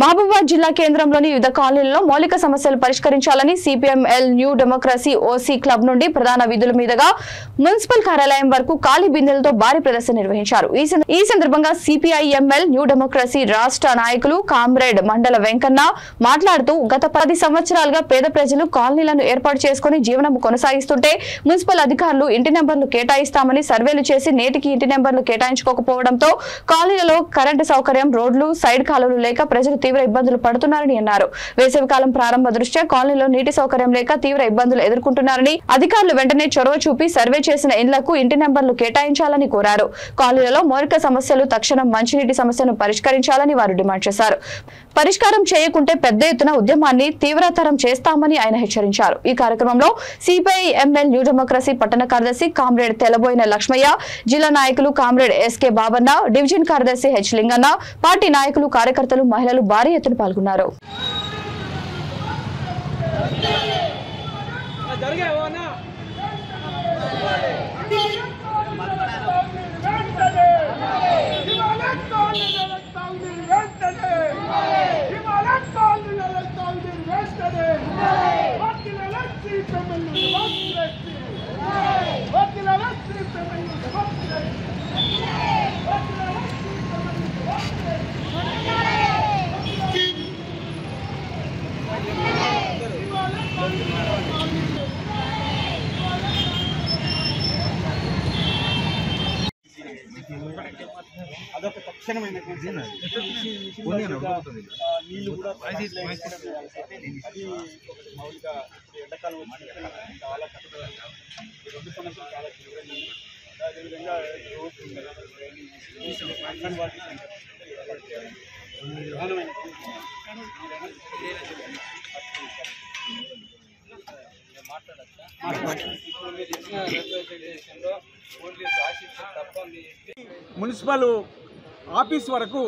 మహబూబాబాద్ జిల్లా కేంద్రంలోని వివిధ కాలనీలలో మౌలిక సమస్యలు పరిష్కరించాలని CPML new democracy OC club నుండి ప్రధాన వీధుల మీదుగా మున్సిపల్ కార్యాలయం వరకు ఖాళీ బిందెలతో భారీ ప్రదర్శన నిర్వహించారు. ఈ సందర్భంగా సిపిఐఎంఎల్ న్యూ డెమోక్రసీ రాష్ట్ర నాయకులు కామ్రేడ్ మండల వెంకన్న మాట్లాడుతూ గత 10 సంవత్సరాలుగా పేద ప్రజలు కాలనీలను ఏర్పాటు చేసుకుని జీవనం కొనసాగిస్తుంటే మున్సిపల్ అధికారులు ఇంటి నెంబర్లు కేటాయిస్తామని సర్వేలు చేసి నేటికి ఇంటి నెంబర్లు కేటాయించుకోకపోవడంతో కాలనీలలో కరెంటు సౌకర్యం, రోడ్లు, సైడ్ కాలువలు లేక ప్రజలు తీవ్ర ఇబ్బందులు పడుతున్నారని అన్నారు. వేసవికాలం ప్రారంభ దృష్ట్యా కాలనీలో నీటి సౌకర్యం లేక తీవ్ర ఇబ్బందులు ఎదుర్కొంటున్నారని అధికారులు వెంటనే చొరవ చూపి సర్వే చేసిన ఇళ్లకు ఇంటి నెంబర్లు కేటాయించాలని కోరారు. కాలనీలలో మౌలిక సమస్యలు తక్షణం మంచినీటి సమస్యను పరిష్కరించాలని వారు డిమాండ్ చేశారు. పరిష్కారం చేయకుంటే పెద్ద ఎత్తున ఉద్యమాన్ని తీవ్రతరం చేస్తామని ఆయన హెచ్చరించారు. ఈ కార్యక్రమంలో సిపిఐఎంఎల్ న్యూ డెమోక్రసీ పట్టణ కార్యదర్శి కామ్రేడ్ తెలబోయిన లక్ష్మయ్య, జిల్లా నాయకులు కామ్రేడ్ ఎస్కే బాబన్న, డివిజన్ కార్యదర్శి హెచ్ లింగన్న, పార్టీ నాయకులు, కార్యకర్తలు, మహిళలు భారీ ఎత్తున పాల్గొన్నారు. అదొక తక్షణమైన నీళ్లు కూడా అది మౌలిక ఎండాకాలం చాలా కష్టం. 2 సమస్యలు చాలా తీవ్రంగా, అదేవిధంగా అంగన్వాడీ ప్రధానమైన మున్సిపల్ ఆఫీస్ వరకు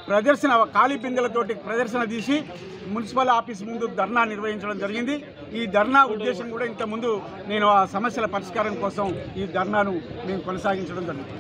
ప్రదర్శన ఖాళీ బిందెలతోటి ప్రదర్శన తీసి మున్సిపల్ ఆఫీస్ ముందు ధర్నా నిర్వహించడం జరిగింది. ఈ ధర్నా ఉద్దేశం కూడా ఇంతకుముందు నేను ఆ సమస్యల పరిష్కారం కోసం ఈ ధర్నాను మేము కొనసాగించడం జరిగింది.